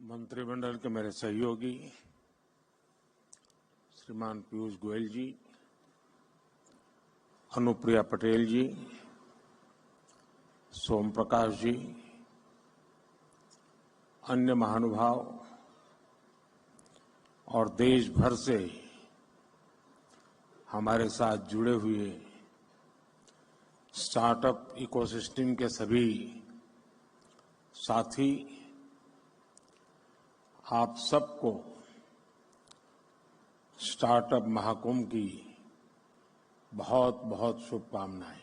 मंत्रिमंडल के मेरे सहयोगी श्रीमान पीयूष गोयल जी, अनुप्रिया पटेल जी, सोम प्रकाश जी, अन्य महानुभाव और देश भर से हमारे साथ जुड़े हुए स्टार्टअप इकोसिस्टम के सभी साथी, आप सबको स्टार्टअप महाकुंभ की बहुत बहुत शुभकामनाएं।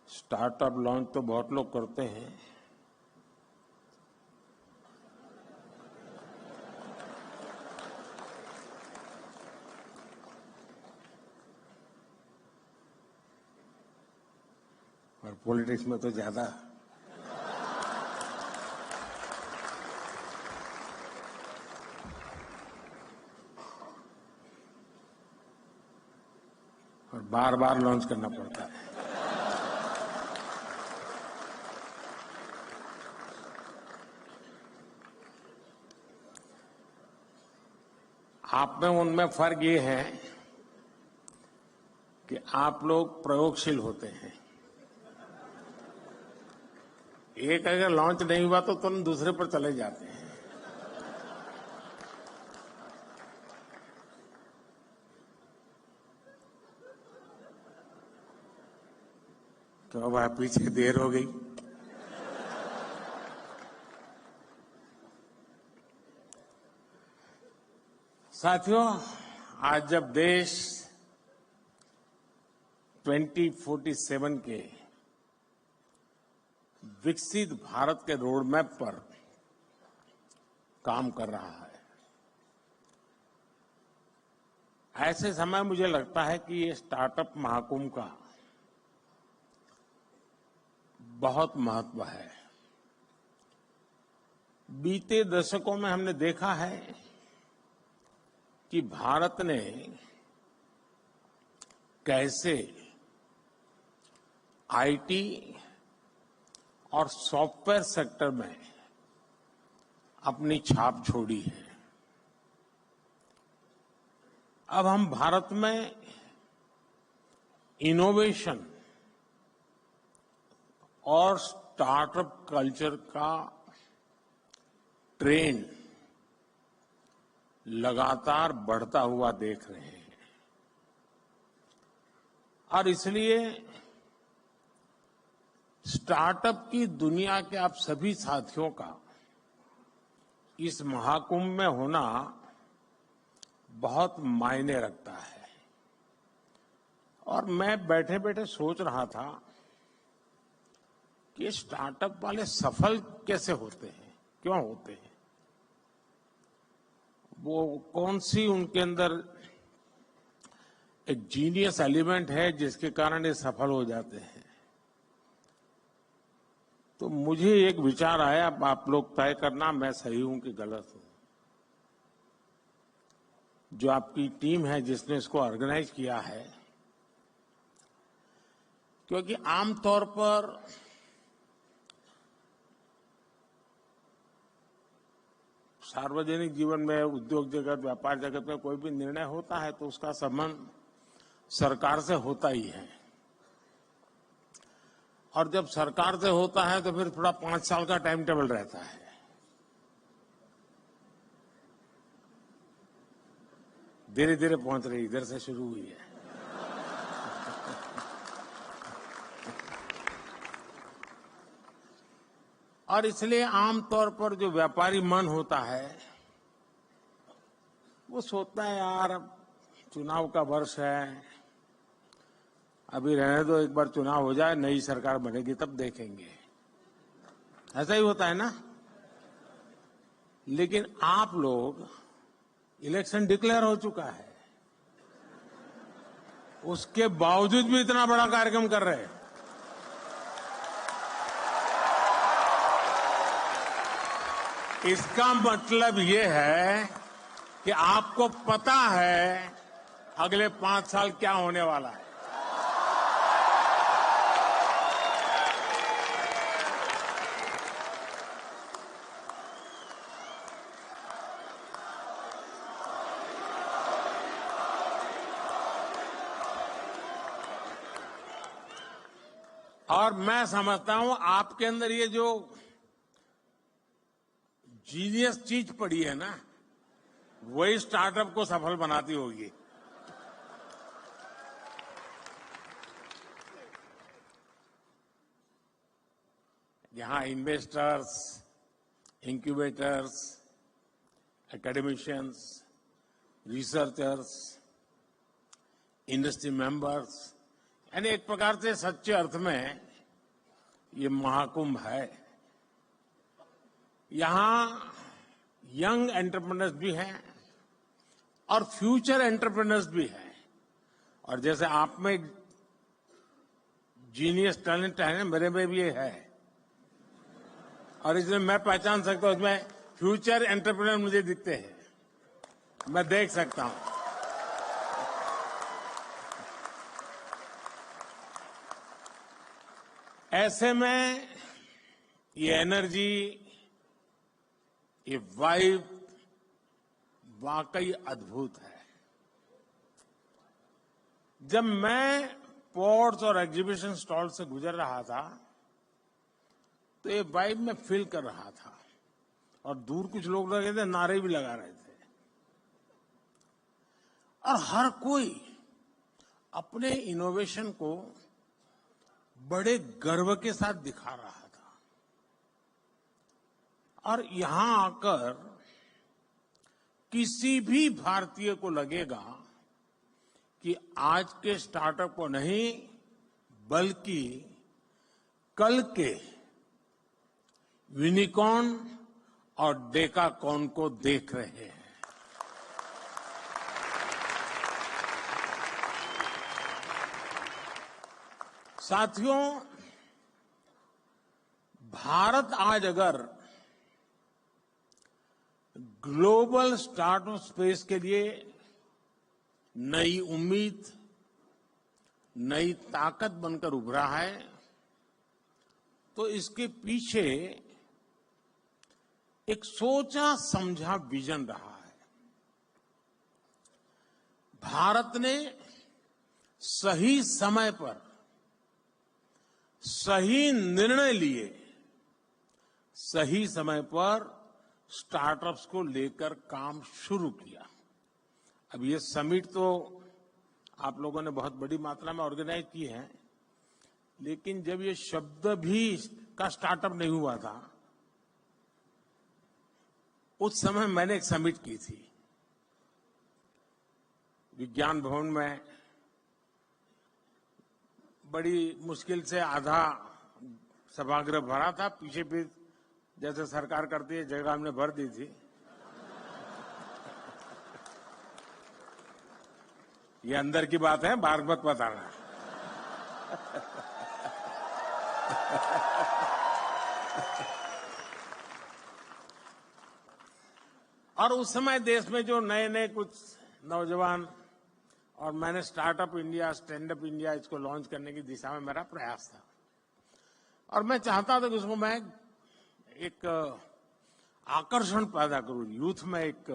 स्टार्टअप लॉन्च तो बहुत लोग करते हैं, और पॉलिटिक्स में तो ज्यादा। और बार बार लॉन्च करना पड़ता है। आप में उनमें फर्क ये है कि आप लोग प्रयोगशील होते हैं। एक अगर लॉन्च नहीं हुआ तो तुम दूसरे पर चले जाते हैं। तो अब आप पीछे देर हो गई। साथियों, आज जब देश 2047 के विकसित भारत के रोडमैप पर काम कर रहा है, ऐसे समय मुझे लगता है कि ये स्टार्टअप महाकुंभ का बहुत महत्व है। बीते दशकों में हमने देखा है कि भारत ने कैसे आईटी और सॉफ्टवेयर सेक्टर में अपनी छाप छोड़ी है। अब हम भारत में इनोवेशन और स्टार्टअप कल्चर का ट्रेंड लगातार बढ़ता हुआ देख रहे हैं, और इसलिए स्टार्टअप की दुनिया के आप सभी साथियों का इस महाकुंभ में होना बहुत मायने रखता है। और मैं बैठे बैठे सोच रहा था कि स्टार्टअप वाले सफल कैसे होते हैं, क्यों होते हैं, वो कौन सी उनके अंदर एक जीनियस एलिमेंट है जिसके कारण ये सफल हो जाते हैं। तो मुझे एक विचार आया, आप लोग तय करना मैं सही हूं कि गलत हूं। जो आपकी टीम है जिसने इसको ऑर्गेनाइज किया है, क्योंकि आमतौर पर सार्वजनिक जीवन में, उद्योग जगत, व्यापार जगत में कोई भी निर्णय होता है तो उसका संबंध सरकार से होता ही है। और जब सरकार से होता है तो फिर थोड़ा 5 साल का टाइम टेबल रहता है। धीरे धीरे पहुंच रही, इधर से शुरू हुई है। और इसलिए आमतौर पर जो व्यापारी मन होता है वो सोचता है, यार अब चुनाव का वर्ष है, अभी रहने दो, एक बार चुनाव हो जाए, नई सरकार बनेगी तब देखेंगे। ऐसा ही होता है ना। लेकिन आप लोग, इलेक्शन डिक्लेयर हो चुका है, उसके बावजूद भी इतना बड़ा कार्यक्रम कर रहे हैं। इसका मतलब ये है कि आपको पता है अगले 5 साल क्या होने वाला है। और मैं समझता हूं आपके अंदर ये जो जीनियस चीज पड़ी है ना, वही स्टार्टअप को सफल बनाती होगी। यहां investors, incubators, academicians, researchers, industry members, यानी एक प्रकार से सच्चे अर्थ में ये महाकुंभ है। यहां यंग एंटरप्रेन्योर्स भी हैं और फ्यूचर एंटरप्रेन्योर्स भी हैं। और जैसे आप में जीनियस टैलेंट है, मेरे में भी ये है, और इसमें मैं पहचान सकता हूं, उसमें फ्यूचर एंटरप्रेन्योर मुझे दिखते हैं, मैं देख सकता हूं। ऐसे में ये एनर्जी, ये वाइब वाकई अद्भुत है। जब मैं पोर्ट्स और एग्जीबिशन स्टॉल से गुजर रहा था तो ये वाइब में फील कर रहा था, और दूर कुछ लोग लगे थे, नारे भी लगा रहे थे, और हर कोई अपने इनोवेशन को बड़े गर्व के साथ दिखा रहा था। और यहां आकर किसी भी भारतीय को लगेगा कि आज के स्टार्टअप को नहीं, बल्कि कल के यूनिकॉर्न और डेकाकॉर्न को देख रहे हैं। साथियों, भारत आज अगर ग्लोबल स्टार्टअप स्पेस के लिए नई उम्मीद, नई ताकत बनकर उभरा है, तो इसके पीछे एक सोचा समझा विजन रहा है। भारत ने सही समय पर सही निर्णय लिए, सही समय पर स्टार्टअप्स को लेकर काम शुरू किया। अब ये समिट तो आप लोगों ने बहुत बड़ी मात्रा में ऑर्गेनाइज की है, लेकिन जब ये शब्द भी का स्टार्टअप नहीं हुआ था, उस समय मैंने एक समिट की थी विज्ञान भवन में। बड़ी मुश्किल से आधा सभागृह भरा था, पीछे भी जैसे सरकार करती है जगह हमने भर दी थी। ये अंदर की बात है, बाहर मत बताना। और उस समय देश में जो नए नए कुछ नौजवान, और मैंने startup India, stand up India, इसको लॉन्च करने की दिशा में मेरा प्रयास था, और मैं चाहता था कि उसको मैं एक आकर्षण पैदा करूं, यूथ में एक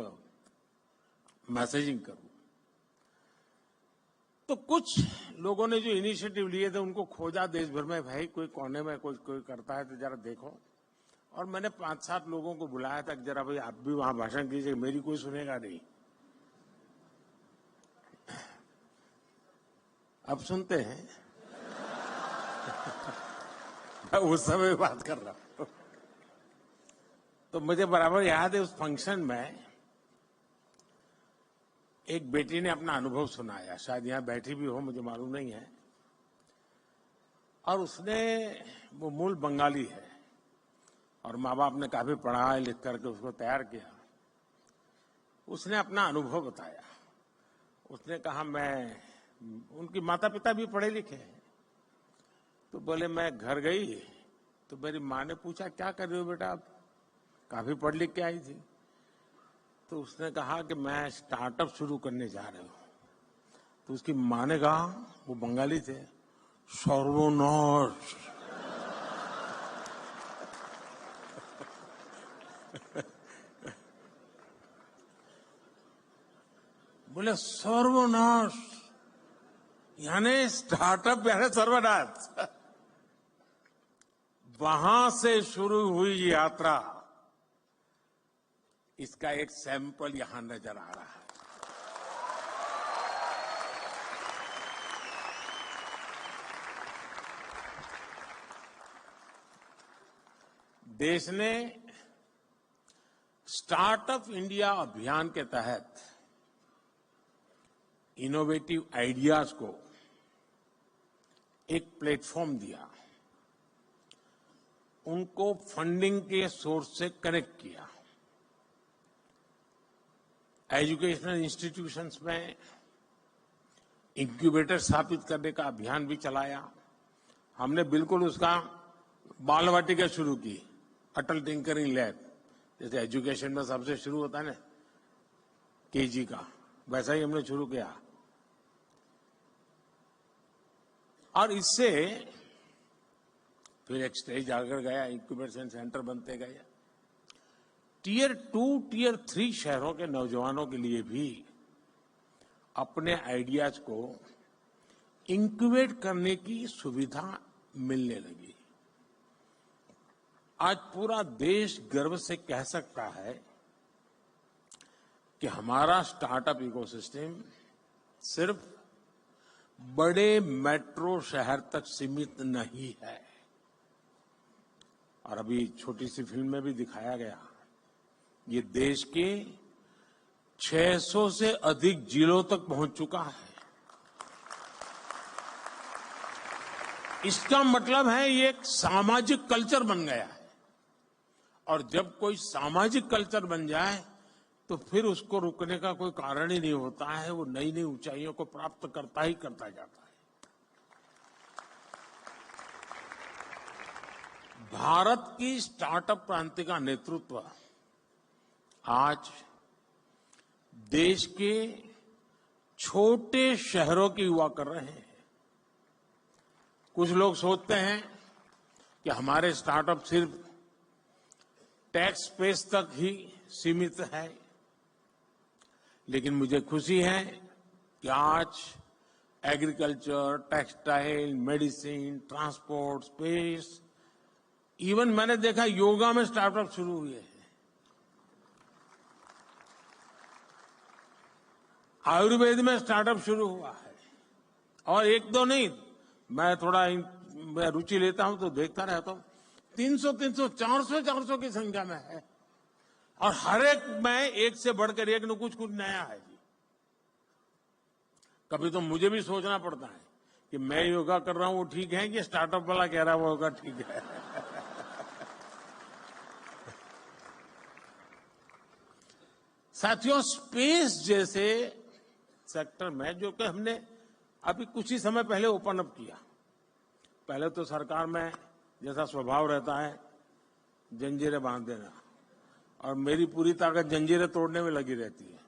मैसेजिंग करूं। तो कुछ लोगों ने जो इनिशिएटिव लिए थे उनको खोजा देश भर में, भाई कोई कोने में कोई करता है तो जरा देखो। और मैंने 5-7 लोगों को बुलाया था कि जरा भाई आप भी वहां भाषण कीजिए, मेरी कोई सुनेगा नहीं। अब सुनते हैं। मैं उस समय बात कर रहा हूं। तो मुझे बराबर याद है, उस फंक्शन में एक बेटी ने अपना अनुभव सुनाया, शायद यहां बैठी भी हो, मुझे मालूम नहीं है। और उसने, वो मूल बंगाली है और माँ बाप ने काफी पढ़ा लिख करके उसको तैयार किया। उसने अपना अनुभव बताया। उसने कहा, मैं, उनकी माता पिता भी पढ़े लिखे हैं, तो बोले मैं घर गई तो मेरी माँ ने पूछा क्या कर रहे हो बेटा, आप काफी पढ़ लिख के आई थी। तो उसने कहा कि मैं स्टार्टअप शुरू करने जा रही हूँ। तो उसकी माँ ने कहा, वो बंगाली थे, सर्वनाश। बोले सर्वनाश यानी स्टार्टअप यानी सर्वनाश। वहां से शुरू हुई यात्रा, इसका एक सैंपल यहां नजर आ रहा है। देश ने स्टार्टअप इंडिया अभियान के तहत इनोवेटिव आइडियाज को एक प्लेटफॉर्म दिया, उनको फंडिंग के सोर्स से कनेक्ट किया, एजुकेशनल इंस्टीट्यूशंस में इंक्यूबेटर स्थापित करने का अभियान भी चलाया। हमने बिल्कुल उसका बाल वाटिका शुरू की, अटल टिंकरिंग लैब, जैसे एजुकेशन में सबसे शुरू होता है ना केजी का, वैसा ही हमने शुरू किया। और इससे फिर एक स्टेज आकर गया, इंक्यूबेशन सेंटर बनते गए। टियर 2, टियर 3 शहरों के नौजवानों के लिए भी अपने आइडियाज को इंक्यूबेट करने की सुविधा मिलने लगी। आज पूरा देश गर्व से कह सकता है कि हमारा स्टार्टअप इकोसिस्टम सिर्फ बड़े मेट्रो शहर तक सीमित नहीं है। और अभी छोटी सी फिल्म में भी दिखाया गया, ये देश के 600 से अधिक जिलों तक पहुंच चुका है। इसका मतलब है ये एक सामाजिक कल्चर बन गया है, और जब कोई सामाजिक कल्चर बन जाए तो फिर उसको रुकने का कोई कारण ही नहीं होता है। वो नई नई ऊंचाइयों को प्राप्त करता ही करता जाता है। भारत की स्टार्टअप क्रांति का नेतृत्व आज देश के छोटे शहरों के युवा कर रहे हैं। कुछ लोग सोचते हैं कि हमारे स्टार्टअप सिर्फ टैक्स स्पेस तक ही सीमित है, लेकिन मुझे खुशी है कि आज agriculture, textile, medicine, transport, space, even मैंने देखा योगा में स्टार्टअप शुरू हुए हैं। आयुर्वेद में स्टार्टअप शुरू हुआ है, और एक दो नहीं, मैं थोड़ा रुचि लेता हूं तो देखता रहता हूं। 300, 400 की संख्या में है, और हर एक में एक से बढ़कर एक न कुछ नया है जी। कभी तो मुझे भी सोचना पड़ता है कि मैं योगा कर रहा हूं वो ठीक है कि स्टार्टअप वाला कह रहा है वो योगा ठीक है। साथियों, स्पेस जैसे सेक्टर में जो कि हमने अभी कुछ ही समय पहले ओपन अप किया, पहले तो सरकार में जैसा स्वभाव रहता है जंजीरें बांध देना, और मेरी पूरी ताकत जंजीरें तोड़ने में लगी रहती है।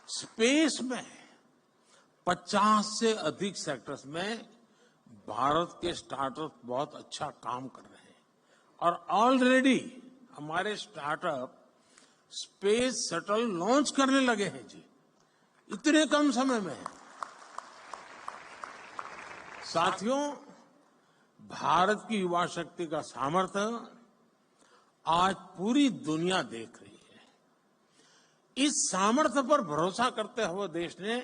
स्पेस में 50 से अधिक सेक्टर्स में भारत के स्टार्टअप बहुत अच्छा काम कर रहे हैं, और ऑलरेडी हमारे स्टार्टअप स्पेस शटल लॉन्च करने लगे हैं जी, इतने कम समय में। साथियों, भारत की युवा शक्ति का सामर्थ्य आज पूरी दुनिया देख रही है। इस सामर्थ्य पर भरोसा करते हुए देश ने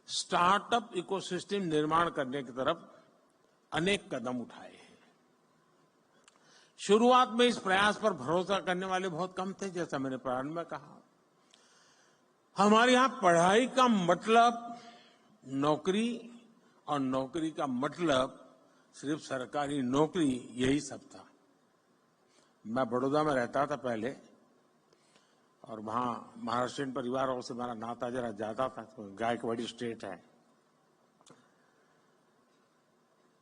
स्टार्टअप इकोसिस्टम निर्माण करने की तरफ अनेक कदम उठाए हैं। शुरुआत में इस प्रयास पर भरोसा करने वाले बहुत कम थे, जैसा मैंने प्रारंभ में कहा। हमारे यहां पढ़ाई का मतलब नौकरी, और नौकरी का मतलब सिर्फ सरकारी नौकरी, यही सब था। मैं बड़ौदा में रहता था पहले, और वहां महाराष्ट्रीयन परिवारों से मेरा नाता जरा ज्यादा था, तो गायकवाड़ी स्टेट है।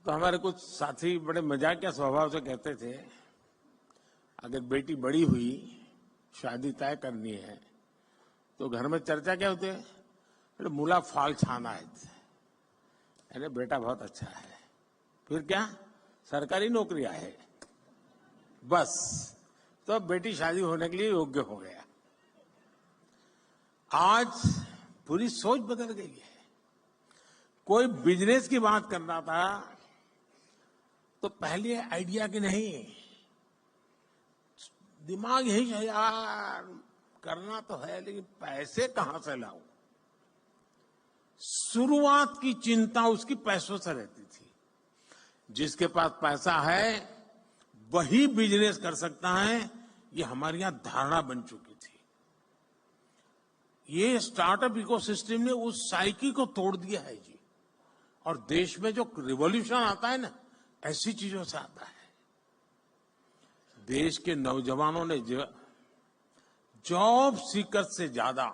तो हमारे कुछ साथी बड़े मजाकिया स्वभाव से कहते थे, अगर बेटी बड़ी हुई शादी तय करनी है तो घर में चर्चा क्या होती है, अरे मुला फाल छाना है, अरे बेटा बहुत अच्छा है, फिर क्या सरकारी नौकरियां है, बस तो बेटी शादी होने के लिए योग्य हो गया। आज पूरी सोच बदल गई है। कोई बिजनेस की बात करना था तो पहले आइडिया की नहीं, दिमाग यही है यार, करना तो है लेकिन पैसे कहां से लाऊं। शुरुआत की चिंता उसकी पैसों से रहती थी। जिसके पास पैसा है वही बिजनेस कर सकता है, ये हमारी यहां धारणा बन चुकी थी। ये स्टार्टअप इकोसिस्टम ने उस साइकिल को तोड़ दिया है जी। और देश में जो रिवॉल्यूशन आता है ना, ऐसी चीजों से आता है। देश के नौजवानों ने जॉब सीकर से ज्यादा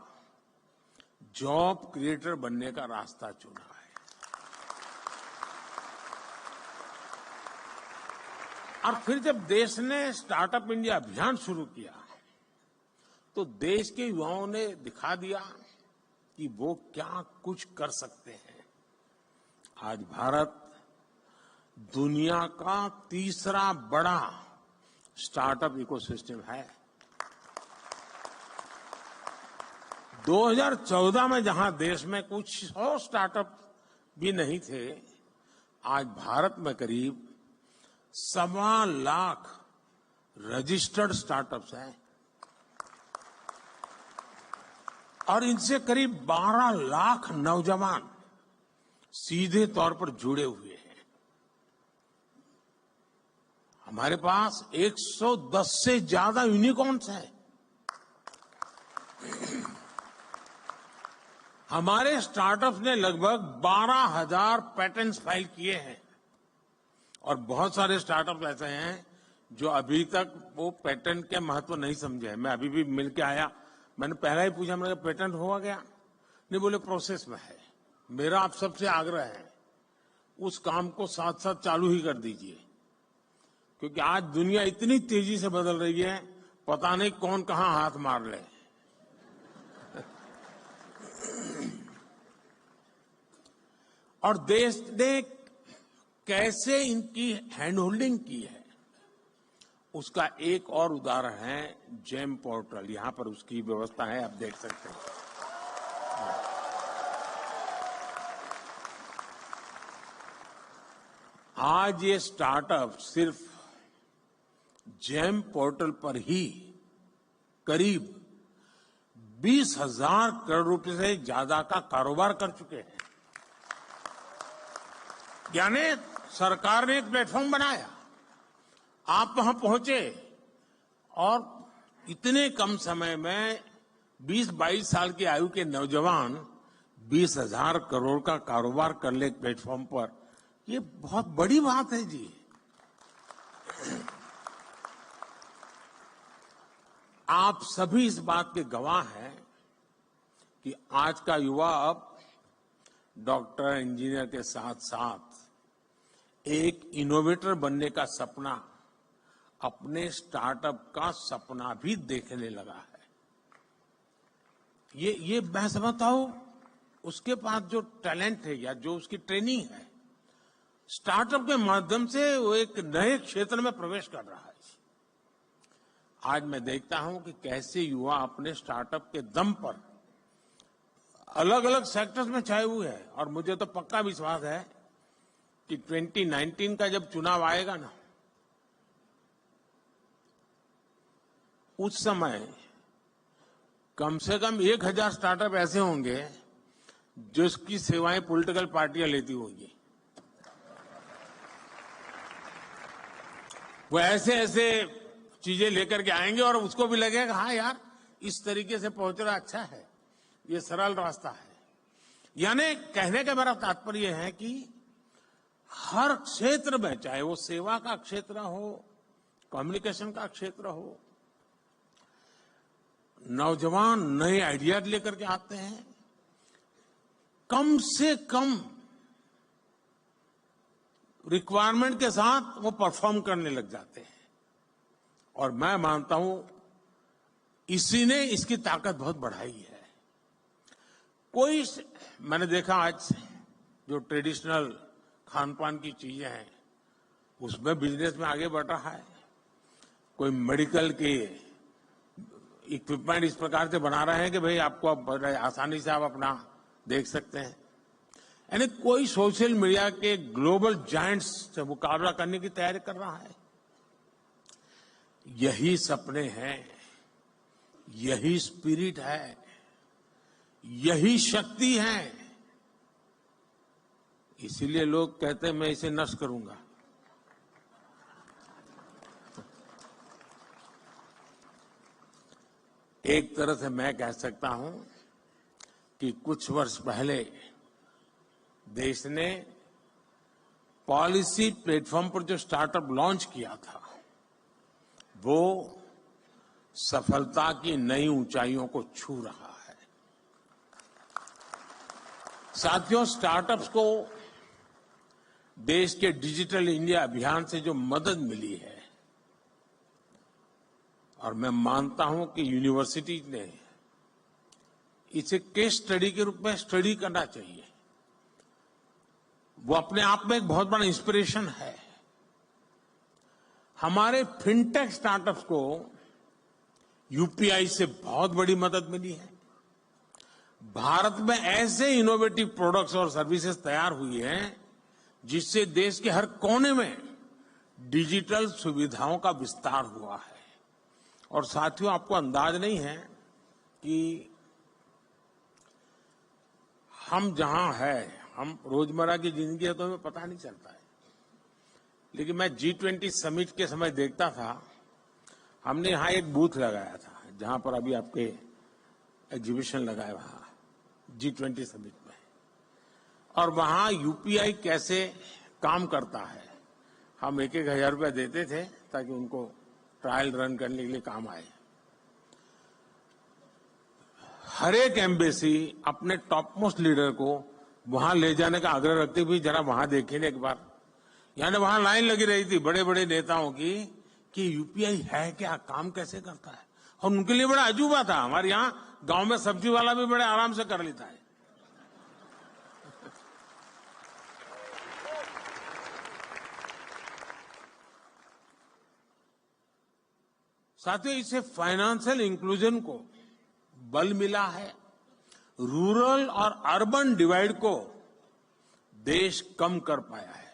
जॉब क्रिएटर बनने का रास्ता चुना है। और फिर जब देश ने स्टार्टअप इंडिया अभियान शुरू किया तो देश के युवाओं ने दिखा दिया कि वो क्या कुछ कर सकते हैं। आज भारत दुनिया का तीसरा बड़ा स्टार्टअप इकोसिस्टम है। 2014 में जहां देश में कुछ 100 स्टार्टअप भी नहीं थे, आज भारत में करीब 1.25 लाख रजिस्टर्ड स्टार्टअप्स हैं और इनसे करीब 12 लाख नौजवान सीधे तौर पर जुड़े हुए हैं। हमारे पास 110 से ज्यादा यूनिकॉर्न्स हैं। हमारे स्टार्टअप्स ने लगभग 12,000 पैटेंट्स फाइल किए हैं और बहुत सारे स्टार्टअप ऐसे हैं जो अभी तक वो पेटेंट के महत्व नहीं समझे हैं। मैं अभी भी मिल के आया, मैंने पहला ही पूछा, मेरा पेटेंट हुआ गया? नहीं, बोले प्रोसेस में है। मेरा आप सबसे आग्रह है उस काम को साथ साथ चालू ही कर दीजिए, क्योंकि आज दुनिया इतनी तेजी से बदल रही है, पता नहीं कौन कहां हाथ मार ले। और देश ने कैसे इनकी हैंड होल्डिंग की है, उसका एक और उदाहरण है जेम पोर्टल। यहां पर उसकी व्यवस्था है, आप देख सकते हैं। आज ये स्टार्टअप सिर्फ जेम पोर्टल पर ही करीब 20,000 करोड़ रुपए से ज्यादा का कारोबार कर चुके हैं। यानी सरकार ने एक प्लेटफॉर्म बनाया, आप वहां पहुंचे और इतने कम समय में 20-22 साल की आयु के नौजवान 20,000 करोड़ का कारोबार कर ले प्लेटफॉर्म पर, ये बहुत बड़ी बात है जी। आप सभी इस बात के गवाह हैं कि आज का युवा अब डॉक्टर, इंजीनियर के साथ साथ एक इनोवेटर बनने का सपना, अपने स्टार्टअप का सपना भी देखने लगा है। ये मैं समझता हूं उसके पास जो टैलेंट है या जो उसकी ट्रेनिंग है, स्टार्टअप के माध्यम से वो एक नए क्षेत्र में प्रवेश कर रहा है। आज मैं देखता हूं कि कैसे युवा अपने स्टार्टअप के दम पर अलग अलग सेक्टर्स में छाए हुए हैं। और मुझे तो पक्का विश्वास है कि 2019 का जब चुनाव आएगा ना, उस समय कम से कम 1,000 स्टार्टअप ऐसे होंगे जिसकी सेवाएं पॉलिटिकल पार्टियां लेती होंगी। वो ऐसे ऐसे चीजें लेकर के आएंगे और उसको भी लगेगा हाँ यार, इस तरीके से पहुंच रहा अच्छा है, ये सरल रास्ता है। यानी कहने का मेरा तात्पर्य है कि हर क्षेत्र में, चाहे वो सेवा का क्षेत्र हो, कम्युनिकेशन का क्षेत्र हो, नौजवान नए आइडिया लेकर के आते हैं। कम से कम रिक्वायरमेंट के साथ वो परफॉर्म करने लग जाते हैं। और मैं मानता हूं इसी ने इसकी ताकत बहुत बढ़ाई है। मैंने देखा आज जो ट्रेडिशनल खान पान की चीजें हैं उसमें बिजनेस में आगे बढ़ रहा है। कोई मेडिकल के इक्विपमेंट इस प्रकार से बना रहे हैं कि भाई आपको आसानी से आप अपना देख सकते हैं। यानी कोई सोशल मीडिया के ग्लोबल जायंट्स से मुकाबला करने की तैयारी कर रहा है। यही सपने हैं, यही स्पिरिट है, यही शक्ति है। इसीलिए लोग कहते हैं मैं इसे नष्ट करूंगा। एक तरह से मैं कह सकता हूं कि कुछ वर्ष पहले देश ने पॉलिसी प्लेटफॉर्म पर जो स्टार्टअप लॉन्च किया था वो सफलता की नई ऊंचाइयों को छू रहा है। साथियों, स्टार्टअप्स को देश के डिजिटल इंडिया अभियान से जो मदद मिली है, और मैं मानता हूं कि यूनिवर्सिटी ने इसे केस स्टडी के रूप में स्टडी करना चाहिए। वो अपने आप में एक बहुत बड़ा इंस्पिरेशन है। हमारे फिनटेक स्टार्टअप्स को यूपीआई से बहुत बड़ी मदद मिली है। भारत में ऐसे इनोवेटिव प्रोडक्ट्स और सर्विसेज तैयार हुई हैं जिससे देश के हर कोने में डिजिटल सुविधाओं का विस्तार हुआ है। और साथियों, आपको अंदाज नहीं है कि हम जहां हैं, हम रोजमर्रा की जिंदगी है तो हमें पता नहीं चलता है, लेकिन मैं G20 समिट के समय देखता था, हमने यहां एक बूथ लगाया था जहां पर अभी आपके एग्जीबिशन लगाया वहां G20 समिट में, और वहां यूपीआई कैसे काम करता है हम 1,000 रुपया देते थे ताकि उनको ट्रायल रन करने के लिए काम आए। हर एक एम्बेसी अपने टॉप मोस्ट लीडर को वहां ले जाने का आग्रह रखती हुई जरा वहां देखिए एक बार। यानी वहां लाइन लगी रही थी बड़े बड़े नेताओं की कि यूपीआई है क्या, काम कैसे करता है, और उनके लिए बड़ा अजूबा था। हमारे यहां गांव में सब्जी वाला भी बड़े आराम से कर लेता है। साथियों, इससे फाइनेंशियल इंक्लूजन को बल मिला है। रूरल और अर्बन डिवाइड को देश कम कर पाया है।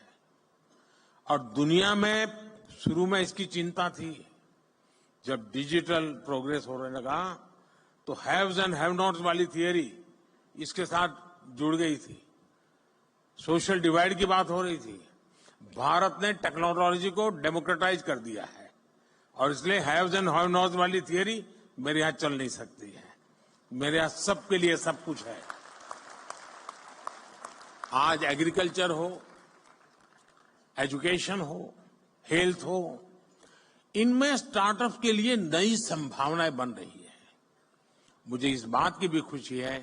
और दुनिया में शुरू में इसकी चिंता थी। जब डिजिटल प्रोग्रेस होने लगा तो हैव्स एंड हैव नॉट्स वाली थियरी इसके साथ जुड़ गई थी। सोशल डिवाइड की बात हो रही थी। भारत ने टेक्नोलॉजी को डेमोक्रेटाइज कर दिया है और इसलिए हैव्स एंड हैव नॉट्स वाली थियरी मेरे यहां चल नहीं सकती है। मेरे यहां सबके लिए सब कुछ है। आज एग्रीकल्चर हो, एजुकेशन हो, हेल्थ हो, इनमें स्टार्टअप के लिए नई संभावनाएं बन रही है। मुझे इस बात की भी खुशी है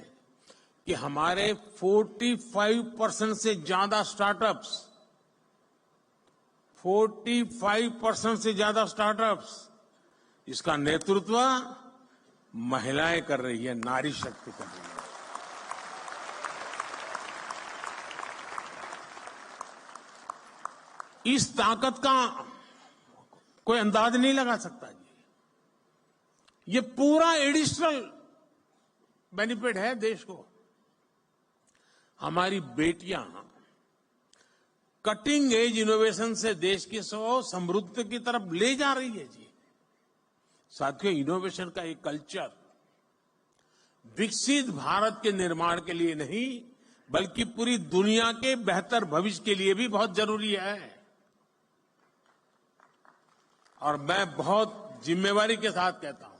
कि हमारे 45% से ज्यादा स्टार्टअप्स 45% से ज्यादा स्टार्टअप्स इसका नेतृत्व महिलाएं कर रही है, नारी शक्ति कर रही है। इस ताकत का कोई अंदाज नहीं लगा सकता जी। ये पूरा एडिशनल बेनिफिट है देश को। हमारी बेटियां कटिंग एज इनोवेशन से देश की समृद्धि की तरफ ले जा रही है जी। साथियों, इनोवेशन का एक कल्चर विकसित भारत के निर्माण के लिए नहीं बल्कि पूरी दुनिया के बेहतर भविष्य के लिए भी बहुत जरूरी है। और मैं बहुत जिम्मेवारी के साथ कहता हूं,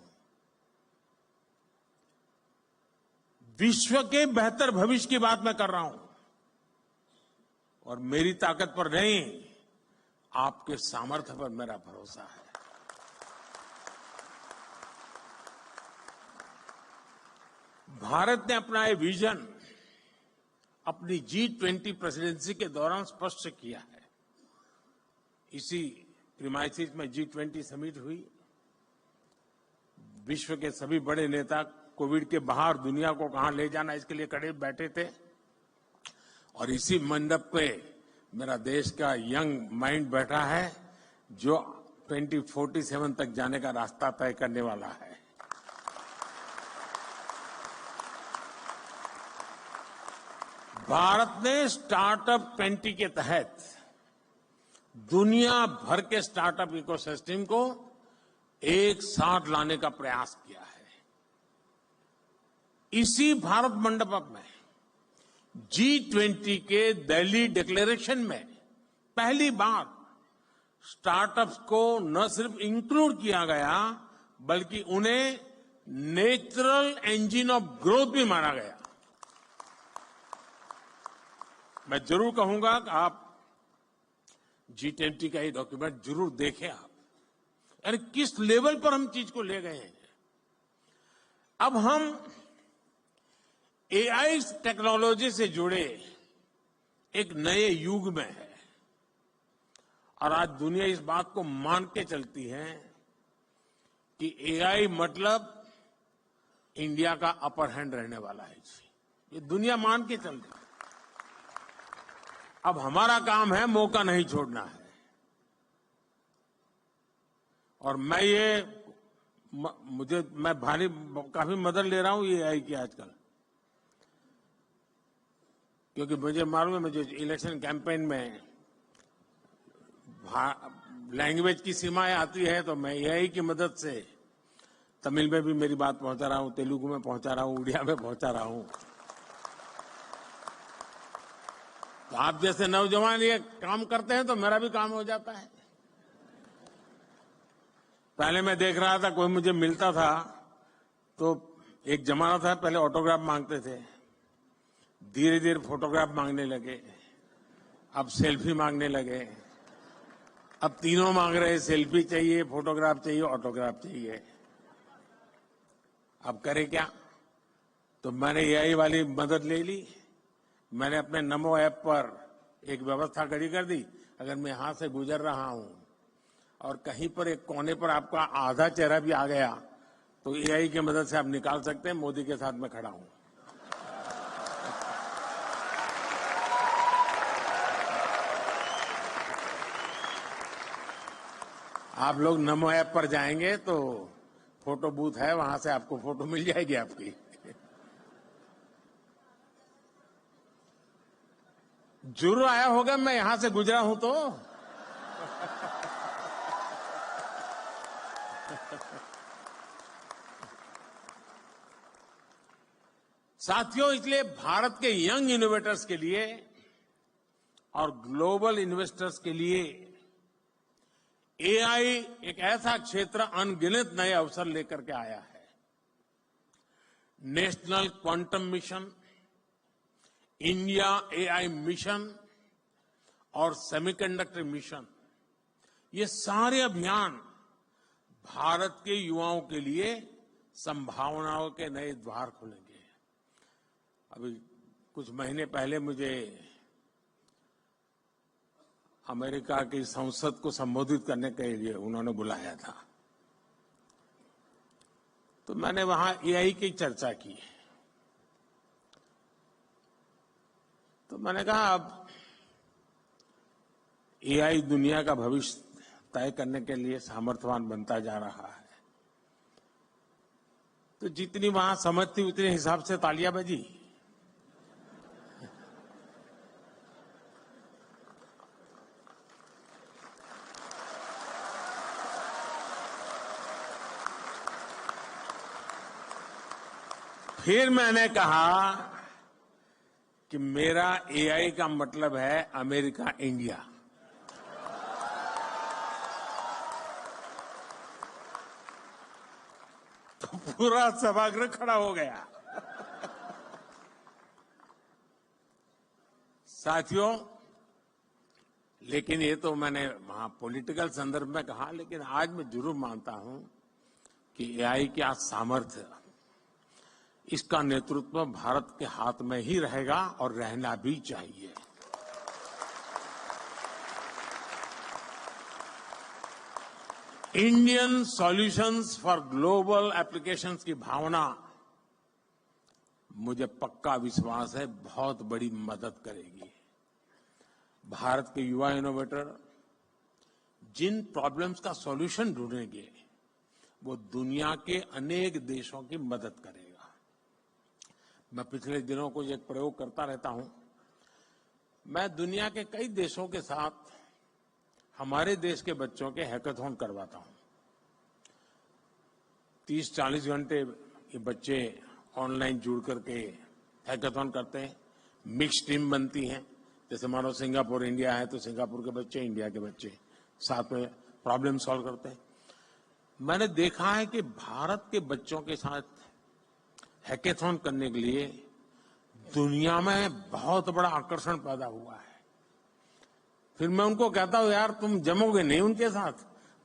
विश्व के बेहतर भविष्य की बात मैं कर रहा हूं, और मेरी ताकत पर नहीं, आपके सामर्थ्य पर मेरा भरोसा है। भारत ने अपना ये विजन अपनी G20 प्रेसिडेंसी के दौरान स्पष्ट किया है। इसी प्रीमाइसिस में G20 समिट हुई। विश्व के सभी बड़े नेता कोविड के बाहर दुनिया को कहां ले जाना इसके लिए खड़े बैठे थे और इसी मंडप पे मेरा देश का यंग माइंड बैठा है जो 2047 तक जाने का रास्ता तय करने वाला है। भारत ने स्टार्टअप 20 के तहत दुनिया भर के स्टार्टअप इकोसिस्टम को एक साथ लाने का प्रयास किया है। इसी भारत मंडप में G20 के दिल्ली डिक्लेरेशन में पहली बार स्टार्टअप्स को न सिर्फ इंक्लूड किया गया बल्कि उन्हें नेचुरल इंजन ऑफ ग्रोथ भी माना गया। मैं जरूर कहूंगा कि आप G20 का ये डॉक्यूमेंट जरूर देखें आप, यानी किस लेवल पर हम चीज को ले गए हैं। अब हम AI टेक्नोलॉजी से जुड़े एक नए युग में है और आज दुनिया इस बात को मान के चलती है कि AI मतलब इंडिया का अपर हैंड रहने वाला है। ये दुनिया मान के चल रही है। अब हमारा काम है मौका नहीं छोड़ना है और मैं काफी मदद ले रहा हूं ये AI की आजकल, क्योंकि मुझे मालूम है मुझे इलेक्शन कैंपेन में लैंग्वेज की सीमाएं आती है तो मैं AI की मदद से तमिल में भी मेरी बात पहुंचा रहा हूं, तेलुगु में पहुंचा रहा हूं, उड़िया में पहुंचा रहा हूं। तो आप जैसे नौजवान ये काम करते हैं तो मेरा भी काम हो जाता है। पहले मैं देख रहा था कोई मुझे मिलता था तो एक जमाना था पहले ऑटोग्राफ मांगते थे, धीरे धीरे फोटोग्राफ मांगने लगे, अब सेल्फी मांगने लगे, अब तीनों मांग रहे, सेल्फी चाहिए, फोटोग्राफ चाहिए, ऑटोग्राफ चाहिए। अब करे क्या? तो मैंने AI वाली मदद ले ली। मैंने अपने नमो ऐप पर एक व्यवस्था खड़ी कर दी, अगर मैं यहां से गुजर रहा हूं और कहीं पर एक कोने पर आपका आधा चेहरा भी आ गया तो AI की मदद से आप निकाल सकते हैं मोदी के साथ मैं खड़ा हूं। आप लोग नमो ऐप पर जाएंगे तो फोटो बूथ है, वहां से आपको फोटो मिल जाएगी आपकी। जरूर आया होगा, मैं यहां से गुजरा हूं तो। साथियों, इसलिए भारत के यंग इनोवेटर्स के लिए और ग्लोबल इन्वेस्टर्स के लिए AI एक ऐसा क्षेत्र अनगिनत नए अवसर लेकर के आया है। National quantum mission, India AI mission और सेमीकंडक्टर मिशन, ये सारे अभियान भारत के युवाओं के लिए संभावनाओं के नए द्वार खोलेंगे। अभी कुछ महीने पहले मुझे अमेरिका की संसद को संबोधित करने के लिए उन्होंने बुलाया था, तो मैंने वहां AI की चर्चा की। तो मैंने कहा अब AI दुनिया का भविष्य तय करने के लिए सामर्थ्यवान बनता जा रहा है, तो जितनी वहां समझ थी उतने हिसाब से तालियां बजी। फिर मैंने कहा कि मेरा AI का मतलब है अमेरिका इंडिया। तो पूरा सभागृह खड़ा हो गया। साथियों, लेकिन ये तो मैंने वहां पॉलिटिकल संदर्भ में कहा, लेकिन आज मैं जरूर मानता हूं कि AI का सामर्थ्य, इसका नेतृत्व भारत के हाथ में ही रहेगा और रहना भी चाहिए। Indian solutions for global applications की भावना मुझे पक्का विश्वास है बहुत बड़ी मदद करेगी। भारत के युवा इनोवेटर जिन प्रॉब्लम्स का सॉल्यूशन ढूंढेंगे वो दुनिया के अनेक देशों की मदद करेगा। मैं पिछले दिनों को एक प्रयोग करता रहता हूं। मैं दुनिया के कई देशों के साथ हमारे देश के बच्चों के हैकाथॉन करवाता हूं। 30-40 घंटे ये बच्चे ऑनलाइन जुड़ करके हैकाथॉन करते हैं। मिक्स टीम बनती है। जैसे मानो सिंगापुर इंडिया है तो सिंगापुर के बच्चे इंडिया के बच्चे साथ में प्रॉब्लम सॉल्व करते हैं। मैंने देखा है कि भारत के बच्चों के साथ हैकाथॉन करने के लिए दुनिया में बहुत बड़ा आकर्षण पैदा हुआ है। फिर मैं उनको कहता हूं यार तुम जमोगे नहीं उनके साथ?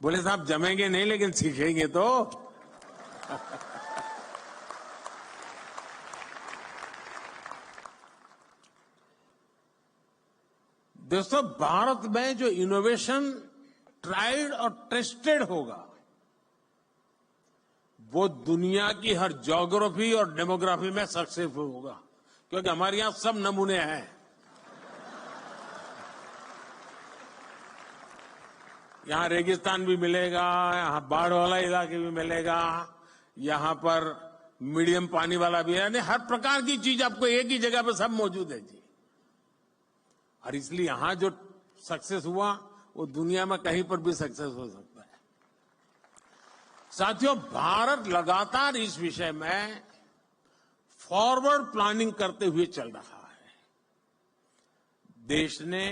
बोले साहब जमेंगे नहीं लेकिन सीखेंगे तो। दोस्तों, भारत में जो इनोवेशन ट्राइड और टेस्टेड होगा वो दुनिया की हर ज्योग्राफी और डेमोग्राफी में सक्सेसफुल होगा, क्योंकि हमारे यहां सब नमूने हैं। यहां रेगिस्तान भी मिलेगा, यहां बाढ़ वाला इलाके भी मिलेगा, यहां पर मीडियम पानी वाला भी है। यानी हर प्रकार की चीज आपको एक ही जगह पर सब मौजूद है जी। और इसलिए यहां जो सक्सेस हुआ वो दुनिया में कहीं पर भी सक्सेस हो सकता है। साथियों, भारत लगातार इस विषय में फॉरवर्ड प्लानिंग करते हुए चल रहा है। देश ने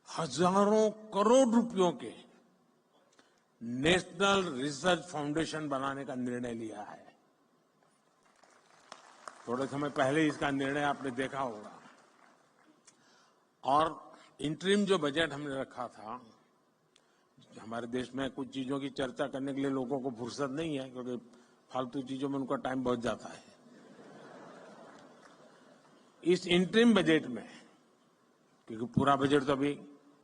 हजारों करोड़ रुपयों के नेशनल रिसर्च फाउंडेशन बनाने का निर्णय लिया है। थोड़े समय पहले इसका निर्णय आपने देखा होगा। और इंटरिम जो बजट हमने रखा था, हमारे देश में कुछ चीजों की चर्चा करने के लिए लोगों को फुर्सत नहीं है, क्योंकि फालतू चीजों में उनका टाइम बहुत जाता है। इस इंटरिम बजट में, क्योंकि पूरा बजट तो अभी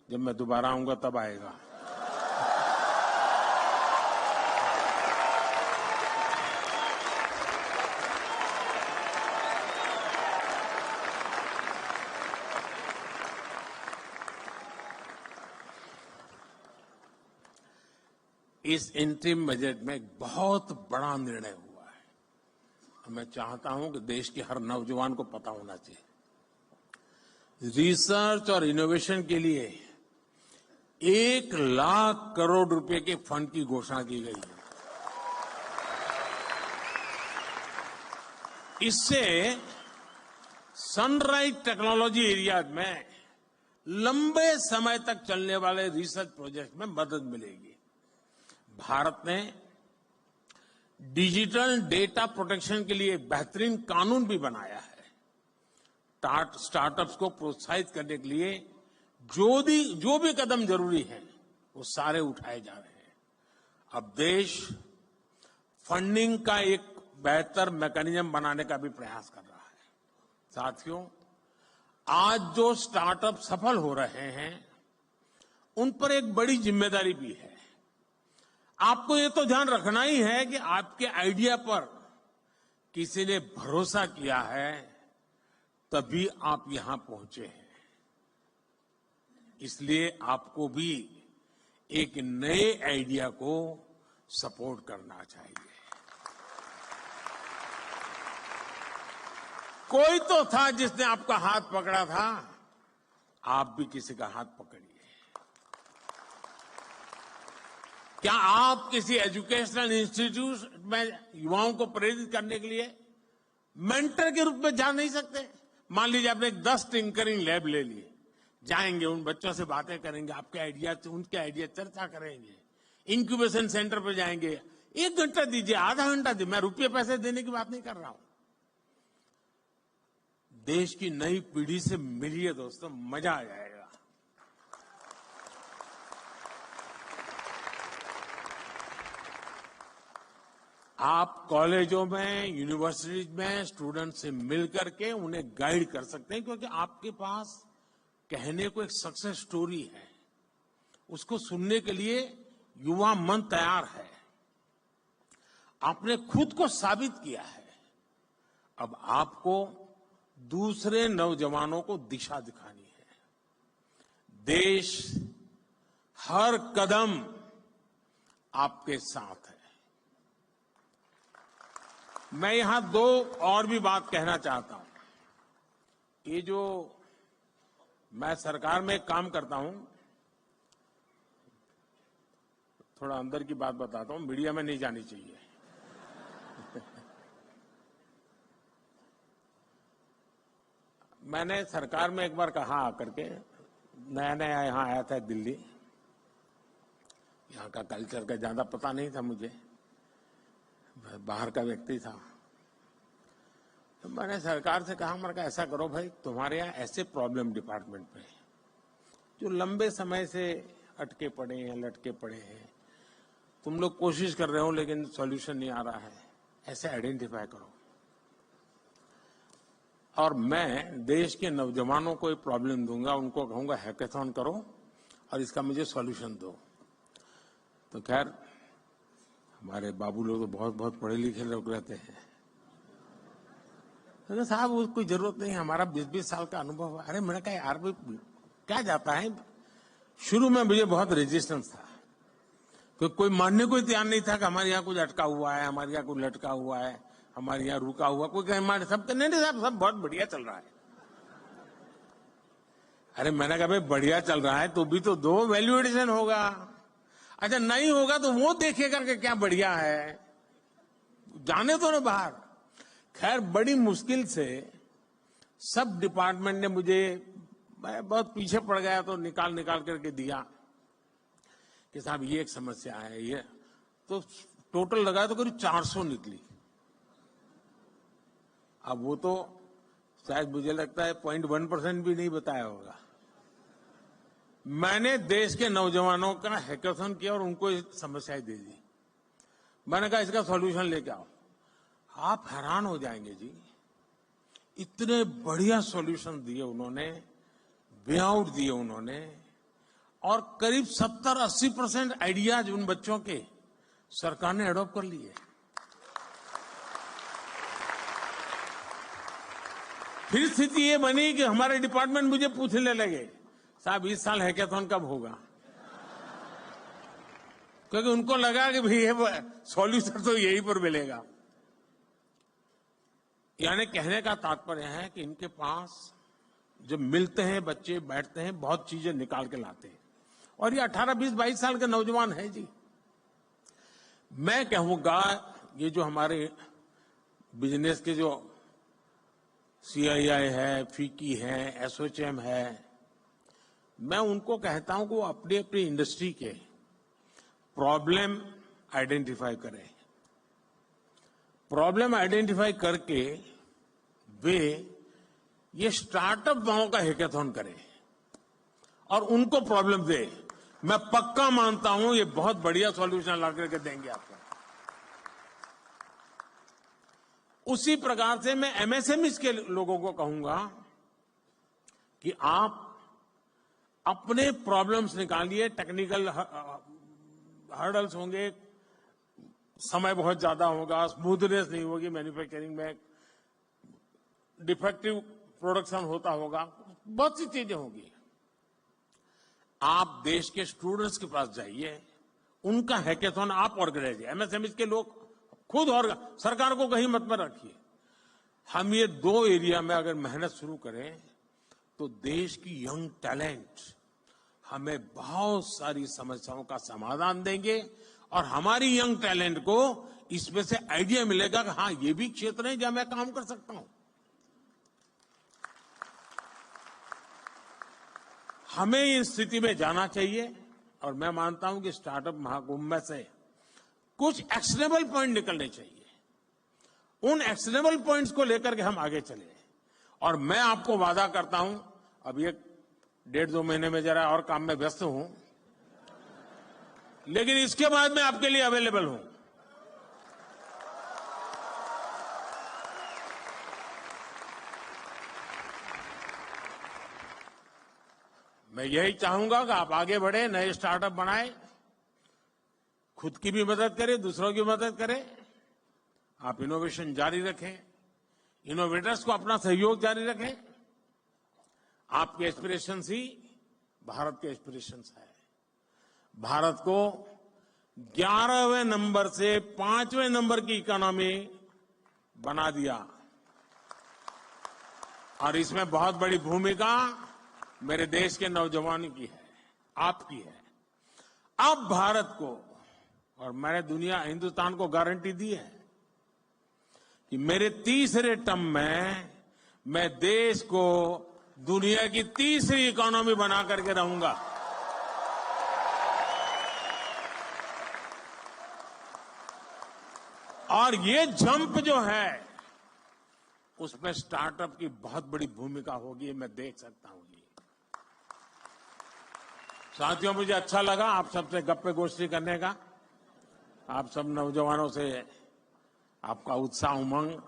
जब मैं दोबारा आऊंगा तब आएगा, इस इंटरिम बजट में एक बहुत बड़ा निर्णय हुआ है। मैं चाहता हूं कि देश के हर नौजवान को पता होना चाहिए। रिसर्च और इनोवेशन के लिए 1 लाख करोड़ रुपए के फंड की घोषणा की गई है। इससे सनराइज टेक्नोलॉजी एरिया में लंबे समय तक चलने वाले रिसर्च प्रोजेक्ट में मदद मिलेगी। भारत ने डिजिटल डेटा प्रोटेक्शन के लिए बेहतरीन कानून भी बनाया है। स्टार्टअप्स को प्रोत्साहित करने के लिए जो भी कदम जरूरी है वो सारे उठाए जा रहे हैं। अब देश फंडिंग का एक बेहतर मैकेनिज्म बनाने का भी प्रयास कर रहा है। साथियों, आज जो स्टार्टअप सफल हो रहे हैं उन पर एक बड़ी जिम्मेदारी भी है। आपको ये तो ध्यान रखना ही है कि आपके आइडिया पर किसी ने भरोसा किया है, तभी आप यहां पहुंचे हैं। इसलिए आपको भी एक नए आइडिया को सपोर्ट करना चाहिए। कोई तो था जिसने आपका हाथ पकड़ा था, आप भी किसी का हाथ पकड़िए। क्या आप किसी एजुकेशनल इंस्टीट्यूट में युवाओं को प्रेरित करने के लिए मेंटर के रूप में जा नहीं सकते? मान लीजिए आपने 10 टिंकरिंग लैब ले लिए, जाएंगे उन बच्चों से बातें करेंगे, आपके आइडिया उनके आइडिया चर्चा करेंगे, इंक्यूबेशन सेंटर पर जाएंगे। 1 घंटा दीजिए, आधा घंटा दीजिए, मैं रुपये पैसे देने की बात नहीं कर रहा हूं। देश की नई पीढ़ी से मिलिए दोस्तों, मजा आ जाएगा। आप कॉलेजों में, यूनिवर्सिटीज में स्टूडेंट से मिलकर के उन्हें गाइड कर सकते हैं, क्योंकि आपके पास कहने को एक सक्सेस स्टोरी है। उसको सुनने के लिए युवा मन तैयार है, आपने खुद को साबित किया है। अब आपको दूसरे नौजवानों को दिशा दिखानी है। देश हर कदम आपके साथ है। मैं यहां दो और भी बात कहना चाहता हूं। ये जो मैं सरकार में काम करता हूं, थोड़ा अंदर की बात बताता हूं, मीडिया में नहीं जानी चाहिए। मैंने सरकार में एक बार कहा आकर के, नया नया यहां आया था दिल्ली, यहां का कल्चर का ज्यादा पता नहीं था मुझे, बाहर का व्यक्ति था। तो मैंने सरकार से कहा, मैंने कहा ऐसा करो भाई, तुम्हारे यहाँ ऐसे प्रॉब्लम डिपार्टमेंट में जो लंबे समय से अटके पड़े हैं, लटके पड़े हैं, तुम लोग कोशिश कर रहे हो लेकिन सॉल्यूशन नहीं आ रहा है, ऐसे आइडेंटिफाई करो और मैं देश के नौजवानों को ये प्रॉब्लम दूंगा, उनको कहूंगा हैकेथॉन करो और इसका मुझे सॉल्यूशन दो। तो खैर हमारे बाबू लोग तो बहुत बहुत पढ़े लिखे लोग रहते हैं। तो साहब उसकी कोई जरूरत नहीं, हमारा 20-20 साल का अनुभव है। अरे मैंने कहा यार क्या जाता है। शुरू में मुझे बहुत रेजिस्टेंस था, तो कोई मानने को तैयार नहीं था कि हमारे यहाँ कुछ अटका हुआ है, हमारे यहाँ कुछ लटका हुआ है, हमारे यहाँ रुका हुआ, कोई कहे हमारे सब नहीं साहब सब बहुत बढ़िया चल रहा है। अरे मैंने कहा भाई बढ़िया चल रहा है तो भी तो दो वैल्यू एडिशन होगा। अच्छा नहीं होगा तो वो देखेगा कि क्या बढ़िया है, जाने तो ना बाहर। खैर बड़ी मुश्किल से सब डिपार्टमेंट ने मुझे, मैं बहुत पीछे पड़ गया तो निकाल करके दिया कि साहब ये एक समस्या है, ये तो टोटल लगाया तो करीब 400 निकली। अब वो तो शायद मुझे लगता है 0.1% भी नहीं बताया होगा। मैंने देश के नौजवानों का हैकेथॉन किया और उनको समस्याएं दे दी। मैंने कहा इसका सॉल्यूशन लेके आओ। आप हैरान हो जाएंगे जी, इतने बढ़िया सॉल्यूशन दिए उन्होंने, वे आउट दिए उन्होंने, और करीब 70-80% आइडियाज उन बच्चों के सरकार ने अडॉप्ट कर लिए। फिर स्थिति ये बनी कि हमारे डिपार्टमेंट मुझे पूछने लगे, साहब इस साल हैकेथॉन कब होगा, क्योंकि उनको लगा कि भाई ये सॉल्यूशन तो यहीं पर मिलेगा। यानी कहने का तात्पर्य है कि इनके पास जब मिलते हैं बच्चे, बैठते हैं, बहुत चीजें निकाल के लाते हैं। और ये 18, 20, 22 साल के नौजवान है जी। मैं कहूंगा ये जो हमारे बिजनेस के जो CII है, फीकी है, एसोचैम है, मैं उनको कहता हूं कि वो अपनी अपनी इंडस्ट्री के प्रॉब्लम आइडेंटिफाई करें। प्रॉब्लम आइडेंटिफाई करके वे ये स्टार्टअप वालों का हैकेथॉन करें और उनको प्रॉब्लम दे। मैं पक्का मानता हूं ये बहुत बढ़िया सॉल्यूशन ला करके देंगे आपको। उसी प्रकार से मैं MSMEs के लोगों को कहूंगा कि आप अपने प्रॉब्लम्स निकालिए। टेक्निकल हर्डल्स होंगे, समय बहुत ज्यादा होगा, स्मूथनेस नहीं होगी मैन्युफैक्चरिंग में, डिफेक्टिव प्रोडक्शन होता होगा, बहुत सी चीजें होगी। आप देश के स्टूडेंट्स के पास जाइए, उनका हैकेथॉन आप ऑर्गेनाइज, MSMEs के लोग खुद, और सरकार को कहीं मत में रखिए। हम ये 2 एरिया में अगर मेहनत शुरू करें तो देश की यंग टैलेंट हमें बहुत सारी समस्याओं का समाधान देंगे और हमारी यंग टैलेंट को इसमें से आइडिया मिलेगा कि हाँ ये भी क्षेत्र है जहां मैं काम कर सकता हूं। हमें इस स्थिति में जाना चाहिए और मैं मानता हूं कि स्टार्टअप महाकुंभ में से कुछ एक्शनेबल पॉइंट निकलने चाहिए। उन एक्शनेबल पॉइंट्स को लेकर के हम आगे चले और मैं आपको वादा करता हूं, अब ये 1.5-2 महीने में जरा और काम में व्यस्त हूं, लेकिन इसके बाद मैं आपके लिए अवेलेबल हूं। मैं यही चाहूंगा कि आप आगे बढ़े, नए स्टार्टअप बनाएं, खुद की भी मदद करें, दूसरों की मदद करें। आप इनोवेशन जारी रखें, इनोवेटर्स को अपना सहयोग जारी रखें। आपके एस्पिरेशंस ही भारत के एस्पिरेशंस है। भारत को 11वें नंबर से 5वें नंबर की इकोनॉमी बना दिया और इसमें बहुत बड़ी भूमिका मेरे देश के नौजवानों की है, आपकी है। अब भारत को, और मैंने हिंदुस्तान को गारंटी दी है कि मेरे तीसरे टर्म में मैं देश को दुनिया की तीसरी इकोनॉमी बना करके रहूंगा। और ये जंप जो है उसमें स्टार्टअप की बहुत बड़ी भूमिका होगी, मैं देख सकता हूं। साथियों, मुझे अच्छा लगा आप सबसे गप्पे गोष्ठी करने का। आप सब नौजवानों से आपका उत्साह, उमंग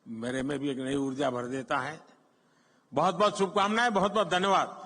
मेरे में भी एक नई ऊर्जा भर देता है। बहुत बहुत शुभकामनाएं, बहुत बहुत धन्यवाद।